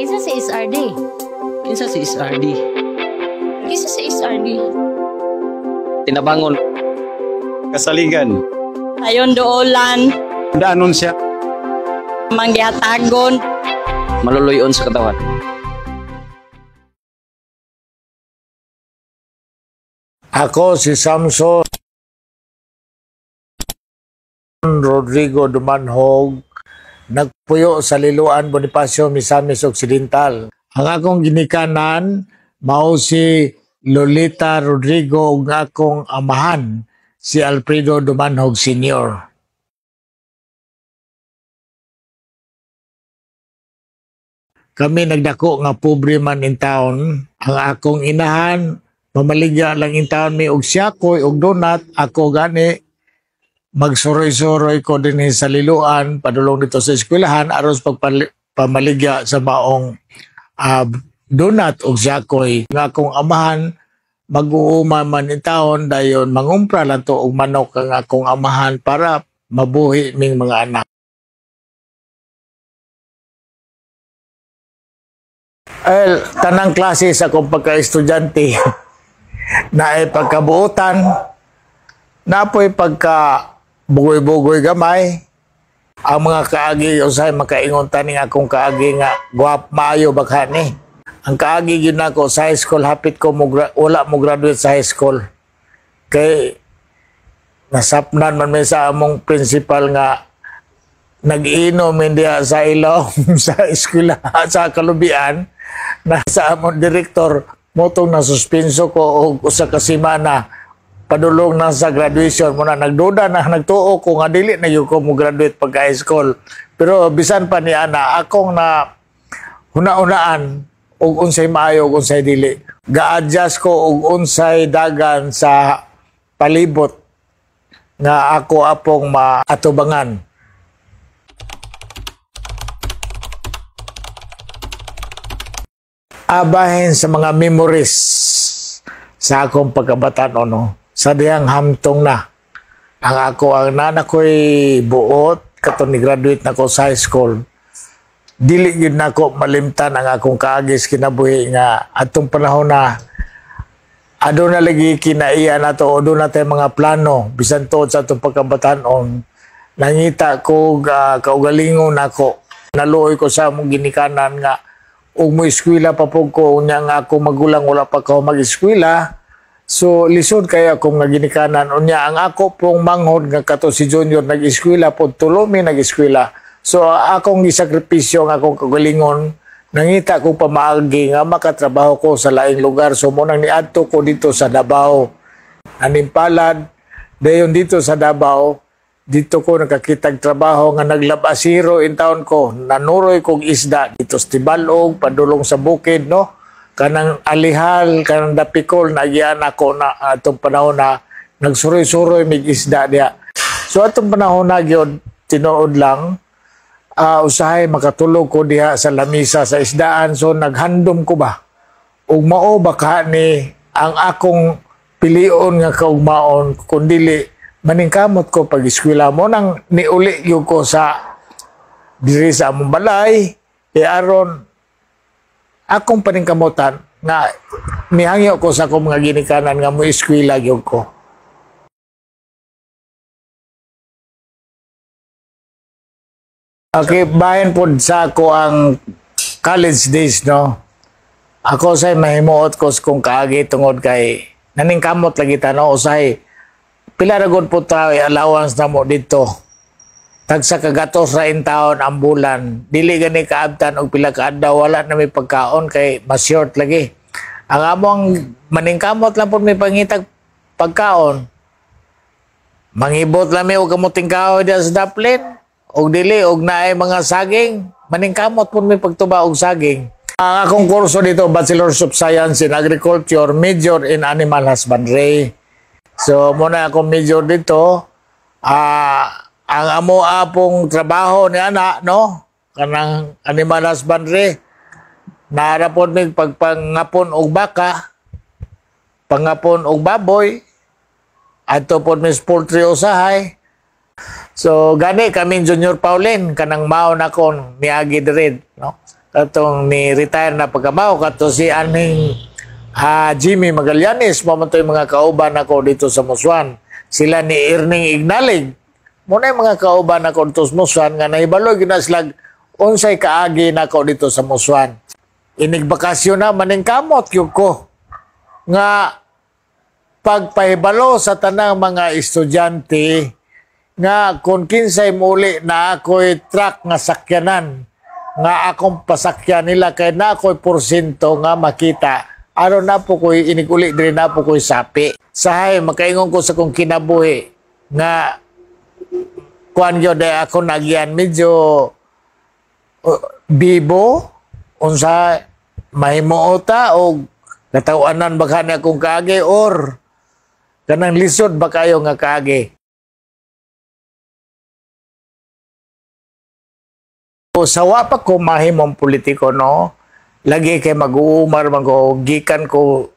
Kinsa si SRD? Kinsa si SRD? Kinsa si SRD? Tinabangon. Kasaligan. Ayon doolan, Danon siya. manggihatagon. Maluluyon sa katawan. Ako si Samson Rodrigo Dumanhog, nagpuyo sa Liloan, Bonifacio, Misamis Occidental. Ang akong ginikanan mao si Lolita Rodrigo ug akong amahan si Alfredo Dumanhog Sr. Kami nagdako nga pobre man in town. Ang akong inahan mamaligya lang in town mi og siyakoy og donut. Ako gani magsuroy-suroy ko din sa Liloan padulong dito sa eskwelahan aros pagpamaligya sa maong donut og siyakoy. Nga akong amahan mag-uuma man in town dayon mangumpra lang to og manok ang akong amahan para mabuhi ming mga anak. Tanang klase sa akong pagka-estudyante na ay pagkabuutan, na po'y pagka bugoy-bugoy gamay, ang mga kaagi usay makaingon tani nga akong kaagi nga guwap maayo baka ni. Ang kaagi yun ako sa high school, hapit ko wala mo graduate sa high school. Kay nasapnan man may sa among principal nga nag-inom hindi sa ilaw sa eskwela sa kalubian na sa among direktor motong na suspenso ko og usa ka semana padulong na sa graduation mo na nagduda na nagtuo ko nga dili na gyud ko mo graduate pagka high school, pero bisan pa ni ana akong na huna-unaan og unsay maayo og unsay dili, ga-adjust ko og unsay dagan sa palibot nga ako apong maatubangan. Abahin sa mga memories sa akong pagkabataan sa diyang hamtong na. Ang nana ko'y buot, katong ni-graduate na ko sa high school. Dili yun na ko malimtan ang akong kaagis kinabuhi nga atong panahon na ado na lagi kinaiya na to, ado na tayo mga plano, bisan to sa atong pagkabataan nangita ko kaugalingon ako. Naluoy ko sa mong ginikanan nga ug mo eskwela pa po ko unya nga ako magulang wala pa ko mag-eskwela, so lisod kaya akong naginikanan unya ang ako pong manghod nga kato si Junior nag-eskwela po tulomi nag-eskwela, so akong gisakripisyo nga akong kagalingon nangita ko pamaagi nga makatrabaho ko sa laing lugar, so mo nang niadto ko dito sa Davao nanimpalad dayon dito sa Davao. Dito ko nakakitag trabaho nga naglabasiro in town ko, nanuroy kong isda dito sa Tibalog, padulong sa bukid, no? Kanang alihal, kanang dapikol, nagyan ako na atong panahon na nagsuroy-suroy mig isda diya. So atong panahon na gyud tinuod lang, usahay makatulog ko diha sa lamisa sa isdaan, so naghandom ko ba? Ug mao baka ni ang akong pilion nga kaugmaon kundili maningkamot ko pag eskwela mo nang niuli yung ko sa diri sa among balay kay aron akong paningkamutan nga mihangyo ko sa akong mga ginikanan nga mo eskwela gyud ko. Okay, bahin po sa ako ang college days, no? Ako say mahimuot ko kung kaagi tungod kay naningkamot lagi tanaw usay pila ra gud po tayo allowance na mo dito. Tagsa kagatos ra in taon ang bulan. Dili gani kaabtan og pila ka adlaw wala na may pagkaon kay mas short lagi. Ang among maningkamot lang po may pangitag pagkaon. Mangibot lang may og kamuting kahoy diya sa daplin og dili og naay mga saging. Maningkamot po may pagtuba og saging. Ang akong kurso dito Bachelor of Science in Agriculture, major in Animal Husbandry. So muna akong major dito, ang amo apong trabaho ni ana, no? Kanang animal husbandry. Narapon mig pagpangapon og baka, pangapon og baboy, ato pod mis poultry usahay. So gani kami Junior Pauline kanang mao na kon miagi diri, no? katong ni retire na pagkabaw kato si aning Jimmy Magallanes mo man to'y mga kauban ako dito sa Muswan. Sila ni Erning Ignalig. Muna yung mga kauban ako dito sa Muswan nga nahibalo ginaslag unsay kaagi na ako dito sa Muswan. Inigbakasyon na maning kamot yung ko nga pagpahibalo sa tanang mga estudyante nga kung kinsay muli na ako'y truck nga sakyanan nga akong pasakyan nila kay na ako'y porsyento nga makita ano na po ko'y iniguli din na po ko'y sapi sahay makaingon ko sa kong kinabuhi nga kuan yun ako nagyan medyo bibo unsa mahimuota o katawanan baka na akong kaagi or kanang lisod ba kayo nga kaagi. So, sawa pa ko mahimong politiko, no? Lagi kay mag-uumar, gikan ko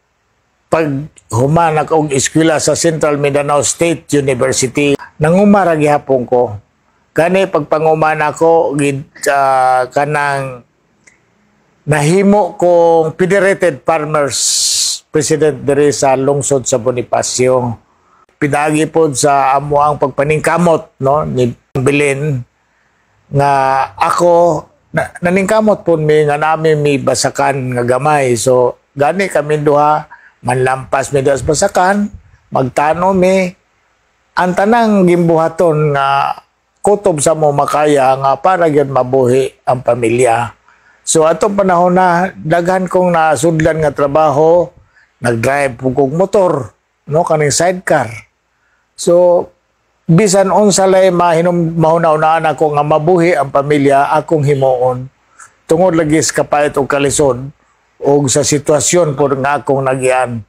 pag human akong eskwela sa Central Mindanao State University. Nangumara gihapon ko. Kani pagpanguman ako, kanang nahimo kong Federated Farmers President diri sa lungsod sa Bonifacio. Pinagi po sa amuang pagpaningkamot no ni Bilin nga ako naningkamot po mi nga namin mi basakan nga gamay. So gani kami duha manlampas mi das basakan magtano mi ang tanang gimbuhaton nga kutob sa mo makaya nga para gyud mabuhi ang pamilya. So atong panahon na daghan kong nasudlan nga trabaho nag-drive po kong motor, no, kaning sidecar. So, bisan unsa lay mahunaw-unaan ako nga mabuhi ang pamilya, akong himuon. Tungod lagi sa kapait o kalisod, o sa sitwasyon po nga akong nagian.